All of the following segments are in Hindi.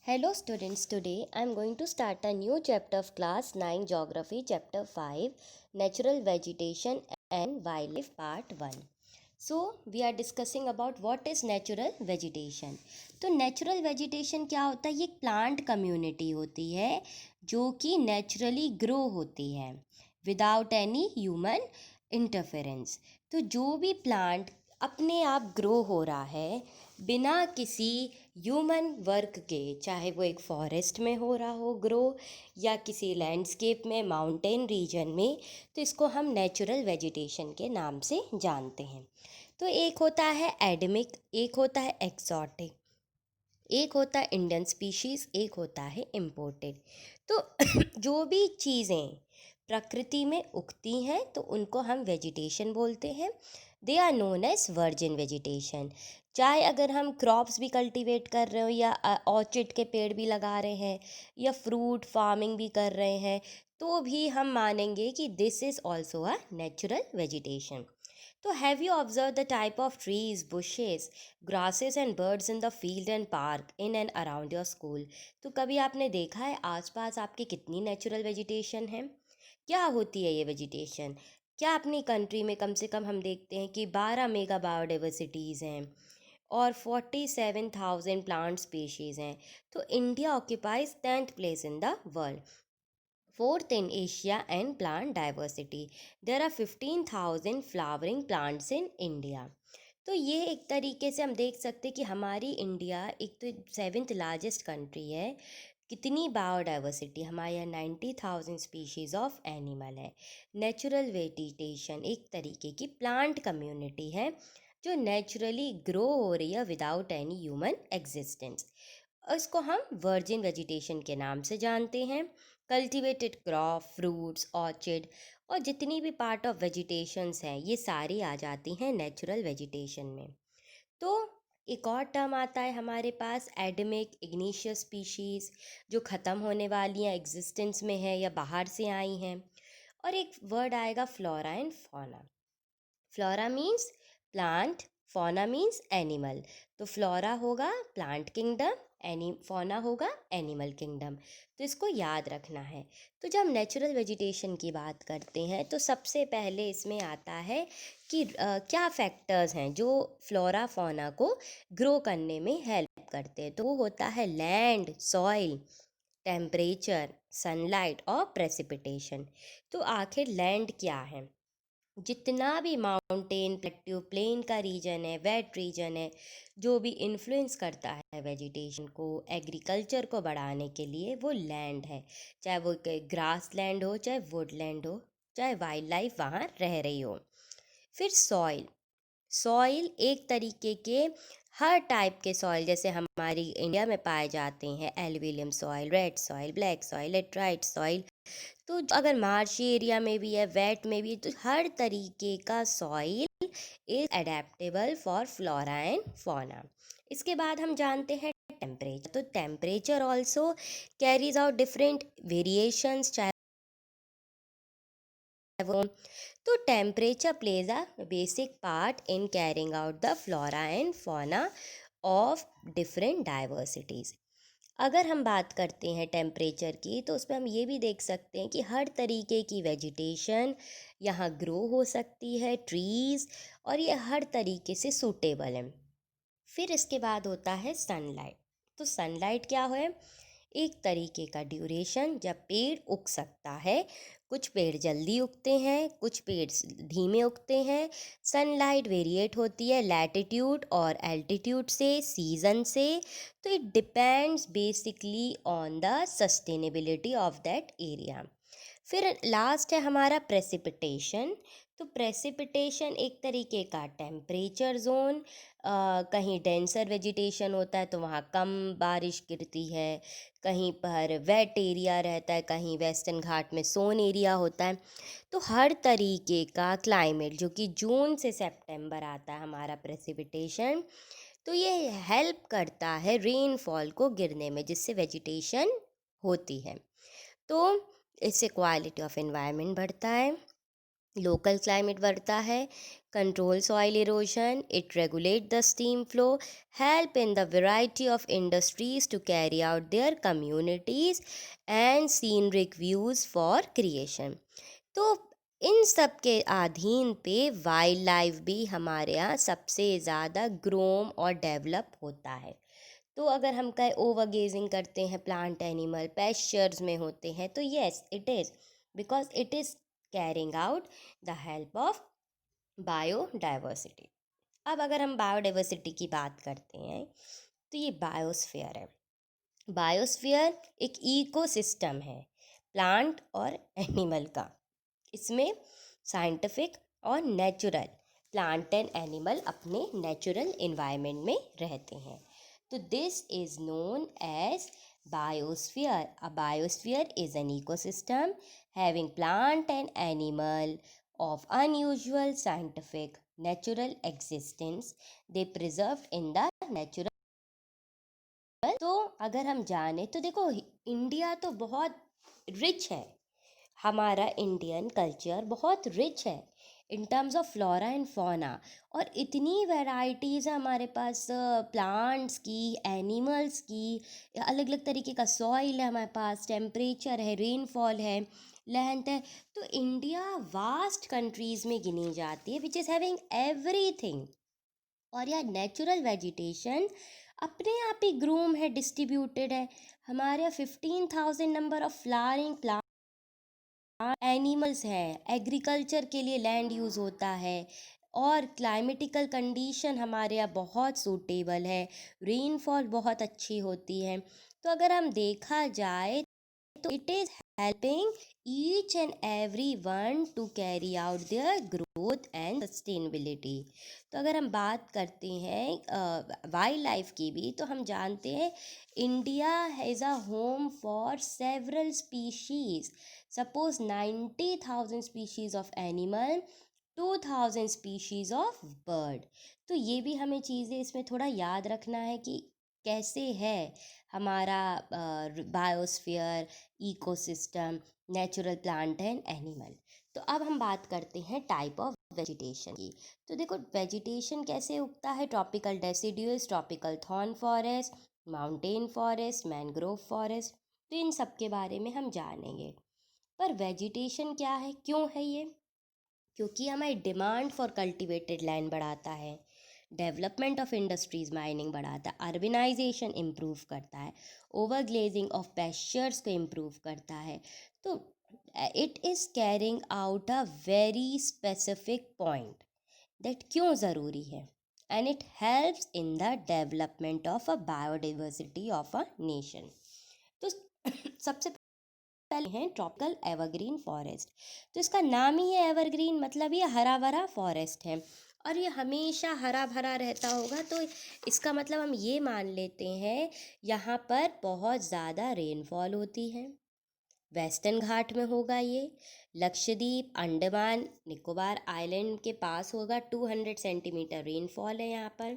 Hello students, today I am going to start a new chapter of class 9 geography chapter 5 natural vegetation and wildlife part 1. So we are discussing about what is natural vegetation. तो natural vegetation क्या होता है? ये एक plant community होती है जो कि naturally grow होती है without any human interference. तो जो भी plant अपने आप ग्रो हो रहा है बिना किसी ह्यूमन वर्क के, चाहे वो एक फॉरेस्ट में हो रहा हो ग्रो या किसी लैंडस्केप में, माउंटेन रीजन में, तो इसको हम नेचुरल वेजिटेशन के नाम से जानते हैं। तो एक होता है एडमिक, एक होता है एक्सोटिक, एक होता है इंडियन स्पीशीज़, एक होता है इम्पोर्टेड। तो जो भी चीज़ें प्रकृति में उगती हैं तो उनको हम वेजिटेशन बोलते हैं। They are known as virgin vegetation. चाहे अगर हम क्रॉप्स भी कल्टीवेट कर रहे हो या ऑर्चिड के पेड़ भी लगा रहे हैं या फ्रूट फार्मिंग भी कर रहे हैं, तो भी हम मानेंगे कि this is also a natural vegetation. तो have you observe the type of trees, bushes, grasses and birds in the field and park in and around your school? तो कभी आपने देखा है आसपास आपके कितनी नेचुरल वेजिटेशन है? क्या होती है ये वेजिटेशन? क्या अपनी कंट्री में कम से कम हम देखते हैं कि 12 मेगा बायोडाइवर्सिटीज़ हैं और 47,000 प्लांट स्पीशीज़ हैं। तो India occupies 10th place in the world, fourth in Asia and plant diversity. There are 15,000 flowering plants in India. तो ये एक तरीके से हम देख सकते हैं कि हमारी इंडिया एक तो 7th लार्जेस्ट कंट्री है। कितनी बायोडाइवर्सिटी, हमारे यहाँ 90,000 स्पीशीज़ ऑफ एनिमल है। नेचुरल वेजिटेशन एक तरीके की प्लांट कम्युनिटी है जो नेचुरली ग्रो हो रही है विदाउट एनी ह्यूमन एग्जिस्टेंस। इसको हम वर्जिन वेजिटेशन के नाम से जानते हैं। कल्टिवेटेड क्रॉप, फ्रूट्स, ऑर्चिड और जितनी भी पार्ट ऑफ वेजिटेशंस हैं ये सारी आ जाती हैं नेचुरल वेजिटेशन में। तो एक और टर्म आता है हमारे पास एडमिक, इग्निशियस स्पीशीज़, जो ख़त्म होने वाली हैं, एग्जिस्टेंस में है या बाहर से आई हैं। और एक वर्ड आएगा flora and fauna. Flora means plant, fauna means animal. तो फ्लोरा होगा प्लांट किंगडम, फौना होगा एनिमल किंगडम। तो इसको याद रखना है। तो जब हम नेचुरल वेजिटेशन की बात करते हैं तो सबसे पहले इसमें आता है कि क्या फैक्टर्स हैं जो फ्लोरा फौना को ग्रो करने में हेल्प करते हैं। तो वो होता है लैंड, सॉइल, टेम्परेचर, सनलाइट और प्रेसिपिटेशन। तो आखिर लैंड क्या है? जितना भी माउंटेन, प्लेट्यू, प्लेन का रीजन है, वेट रीजन है, जो भी इन्फ्लुएंस करता है वेजिटेशन को, एग्रीकल्चर को बढ़ाने के लिए, वो लैंड है। चाहे वो ग्रास लैंड हो, चाहे वुड लैंड हो, चाहे वाइल्ड लाइफ वहाँ रह रही हो। फिर सॉइल, सॉइल एक तरीके के हर टाइप के सॉइल जैसे हमारी इंडिया में पाए जाते हैं, alluvial soil, red soil, black soil, laterite soil. तो अगर मार्शी एरिया में भी है, वेट में भी है, तो हर तरीके का soil is adaptable for flora and fauna. इसके बाद हम जानते हैं टेम्परेचर। तो temperature also carries out different variations, चाहे वो, तो temperature plays a basic part in carrying out the flora and fauna of different diversities. अगर हम बात करते हैं टेम्परेचर की तो उसमें हम ये भी देख सकते हैं कि हर तरीके की वेजिटेशन यहाँ ग्रो हो सकती है, ट्रीज़, और ये हर तरीके से सूटेबल है। फिर इसके बाद होता है सनलाइट। तो सनलाइट क्या है? एक तरीके का ड्यूरेशन जब पेड़ उग सकता है। कुछ पेड़ जल्दी उगते हैं, कुछ पेड़ धीमे उगते हैं। सनलाइट वेरिएट होती है लैटिट्यूड और एल्टीट्यूड से, सीज़न से। तो it depends basically on the sustainability of that area. फिर लास्ट है हमारा प्रेसिपिटेशन। तो प्रेसिपिटेशन एक तरीके का टेम्परेचर जोन, कहीं डेंसर वेजिटेशन होता है तो वहाँ कम बारिश गिरती है, कहीं पर वेट एरिया रहता है, कहीं वेस्टर्न घाट में सोन एरिया होता है। तो हर तरीके का क्लाइमेट जो कि जून से सितंबर आता है हमारा प्रेसिपिटेशन, तो ये हेल्प करता है रेनफॉल को गिरने में, जिससे वेजिटेशन होती है। तो इससे क्वालिटी ऑफ एनवायरनमेंट बढ़ता है, लोकल क्लाइमेट बढ़ता है, control soil erosion, it regulate the stream flow, help in the variety of industries to carry out their communities and scenic views for creation. तो इन सब के अधीन पे वाइल्ड लाइफ भी हमारे यहाँ सबसे ज़्यादा ग्रोम और डेवलप होता है। तो अगर हम कहें ओवर गेजिंग करते हैं, प्लांट एनिमल पेस्चर्स में होते हैं, तो yes it is, because it is carrying out the help of biodiversity. अब अगर हम बायोडाइवर्सिटी की बात करते हैं, तो ये बायोस्फीयर है। बायोस्फीयर एक इकोसिस्टम है प्लांट और एनिमल का। इसमें साइंटिफिक और नेचुरल प्लांट एंड एनिमल अपने नेचुरल इन्वायरमेंट में रहते हैं। तो this is known as biosphere. A biosphere is an ecosystem having plant and animal of unusual scientific natural existence, they preserved in the natural। तो अगर हम जाने तो देखो, इंडिया तो बहुत रिच है, हमारा इंडियन कल्चर बहुत रिच है in terms of flora and fauna, और इतनी वैरायटीज़ है हमारे पास प्लांट्स की, एनिमल्स की, अलग अलग तरीके का सॉइल है हमारे पास, टेम्परेचर है, रेनफॉल है, लेंथ है। तो इंडिया वास्ट कंट्रीज़ में गिनी जाती है विच इज़ हैविंग एवरीथिंग। और यह नेचुरल वेजिटेशन अपने आप ही ग्रूम है, डिस्ट्रीब्यूटेड है। हमारे यहाँ 15,000 number of flowering plant animals हैं, एग्रीकल्चर के लिए लैंड यूज़ होता है, और क्लाइमेटिकल कंडीशन हमारे यहाँ बहुत सूटेबल है, रेनफॉल बहुत अच्छी होती है। तो अगर हम देखा जाए तो it is helping each and everyone to carry out their growth and sustainability। तो अगर हम बात करते हैं वाइल्ड लाइफ की भी, तो हम जानते हैं India has a home for several species. Suppose 90,000 species of animal, 2,000 species of bird. तो ये भी हमें चीज़ें इसमें थोड़ा याद रखना है कि कैसे है हमारा biosphere, ecosystem, natural plant and animal. तो अब हम बात करते हैं टाइप ऑफ वेजिटेशन की। तो देखो वेजिटेशन कैसे उगता है, tropical deciduous, tropical thorn forest, mountain forest, mangrove forest. तो इन सब के बारे में हम जानेंगे। पर वेजिटेशन क्या है, क्यों है ये? क्योंकि हमारी डिमांड फॉर कल्टिवेटेड लैंड बढ़ाता है, डेवलपमेंट ऑफ इंडस्ट्रीज माइनिंग बढ़ाता है, अर्बनाइजेशन इम्प्रूव करता है, ओवर ग्लेजिंग ऑफ पेस्चर्स को इम्प्रूव करता है। तो it is carrying out a very specific point that क्यों ज़रूरी है, and it helps in the development of a biodiversity of a nation. तो सबसे पहले हैं ट्रॉपिकल एवरग्रीन फॉरेस्ट। तो इसका नाम ही है एवरग्रीन, मतलब ये हरा भरा फॉरेस्ट है, और ये हमेशा हरा भरा रहता होगा। तो इसका मतलब हम ये मान लेते हैं यहाँ पर बहुत ज़्यादा रेनफॉल होती है। वेस्टर्न घाट में होगा ये, लक्षद्वीप, अंडमान निकोबार आइलैंड के पास होगा, 200 सेंटीमीटर रेनफॉल है यहाँ पर।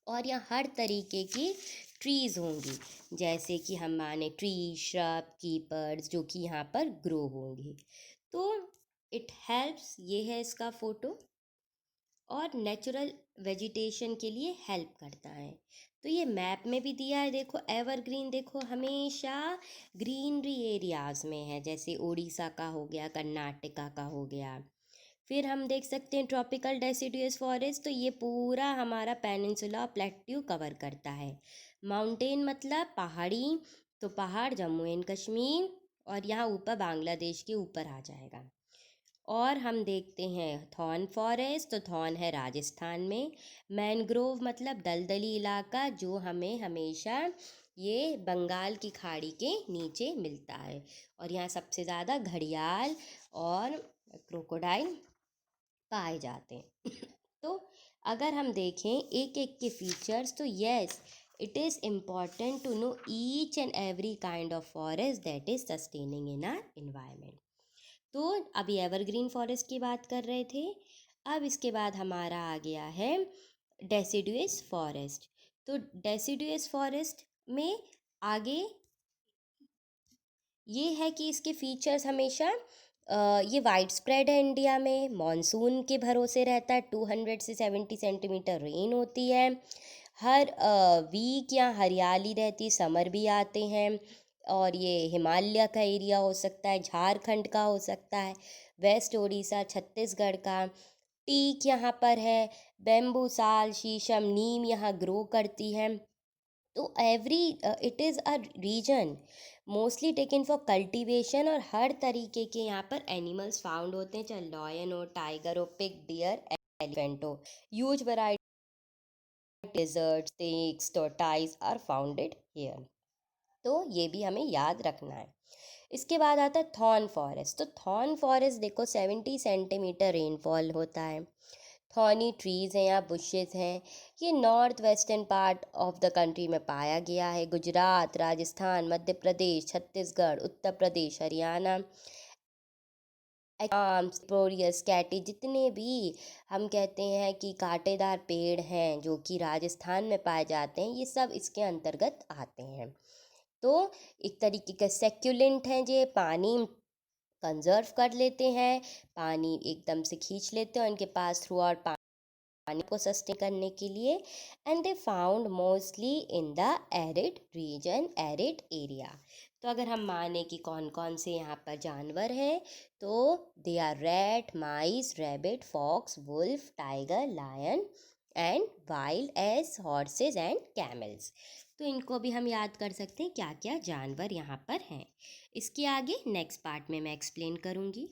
और यहाँ हर तरीके की ट्रीज़ होंगी, जैसे कि हम माने ट्री, श्रब, कीपर्स, जो कि यहाँ पर ग्रो होंगी। तो इट हेल्प्स, ये है इसका फ़ोटो, और नेचुरल वेजिटेशन के लिए हेल्प करता है। तो ये मैप में भी दिया है, देखो एवरग्रीन, देखो हमेशा ग्रीनरी एरियाज़ में है, जैसे उड़ीसा का हो गया, कर्नाटका का हो गया। फिर हम देख सकते हैं ट्रॉपिकल डेसिडुअस फॉरेस्ट, तो ये पूरा हमारा पेनिनसुला प्लेट्यू कवर करता है। माउंटेन मतलब पहाड़ी, तो पहाड़ जम्मू एंड कश्मीर, और यहाँ ऊपर बांग्लादेश के ऊपर आ जाएगा। और हम देखते हैं थॉर्न फॉरेस्ट, तो थॉर्न है राजस्थान में। मैनग्रोव मतलब दलदली इलाका, जो हमें हमेशा ये बंगाल की खाड़ी के नीचे मिलता है, और यहाँ सबसे ज़्यादा घड़ियाल और क्रोकोडाइल पाए जाते हैं। तो अगर हम देखें एक एक के फीचर्स, तो yes it is important to know each and every kind of forest that is sustaining in our environment. तो अभी एवरग्रीन फॉरेस्ट की बात कर रहे थे, अब इसके बाद हमारा आ गया है डेसिडुअस फॉरेस्ट। तो डेसिडुअस फॉरेस्ट में आगे ये है कि इसके फीचर्स हमेशा ये वाइड स्प्रेड है इंडिया में, मॉनसून के भरोसे रहता है, 200 से 70 सेंटीमीटर रेन होती है, हर वीक यहाँ हरियाली रहती है, समर भी आते हैं, और ये हिमालय का एरिया हो सकता है, झारखंड का हो सकता है, वेस्ट उड़ीसा, छत्तीसगढ़ का। टीक यहाँ पर है, बेम्बू, साल, शीशम, नीम यहाँ ग्रो करती है। तो every it is a region mostly taken for cultivation, और हर तरीके के यहाँ पर एनिमल्स फाउंड होते हैं, चाहे लॉयन हो, टाइगर हो, पिग, डियर, एलिफेंट हो। Huge variety desert, snakes, tortoise are founded here. तो ये भी हमें याद रखना है। इसके बाद आता है थॉर्न फॉरेस्ट। तो थॉर्न फॉरेस्ट देखो 70 सेंटीमीटर रेनफॉल होता है। थॉर्नी ट्रीज़ हैं या बुशेस हैं, ये north western part of the country में पाया गया है। गुजरात, राजस्थान, मध्य प्रदेश, छत्तीसगढ़, उत्तर प्रदेश, हरियाणा, आम, स्पोरियस, कैटी, जितने भी हम कहते हैं कि कांटेदार पेड़ हैं जो कि राजस्थान में पाए जाते हैं, ये सब इसके अंतर्गत आते हैं। तो एक तरीके का सेक्युलेंट हैं, ये पानी कंजर्व कर लेते हैं, पानी एकदम से खींच लेते हैं इनके पास थ्रू आउट पानी को सस्टेन करने के लिए। And they found mostly in the arid region, arid area. तो अगर हम माने कि कौन कौन से यहाँ पर जानवर हैं, तो they are rat, mice, rabbit, fox, wolf, tiger, lion and wild ass horses and camels. तो इनको भी हम याद कर सकते हैं क्या क्या जानवर यहाँ पर हैं। इसके आगे नेक्स्ट पार्ट में मैं एक्सप्लेन करूँगी।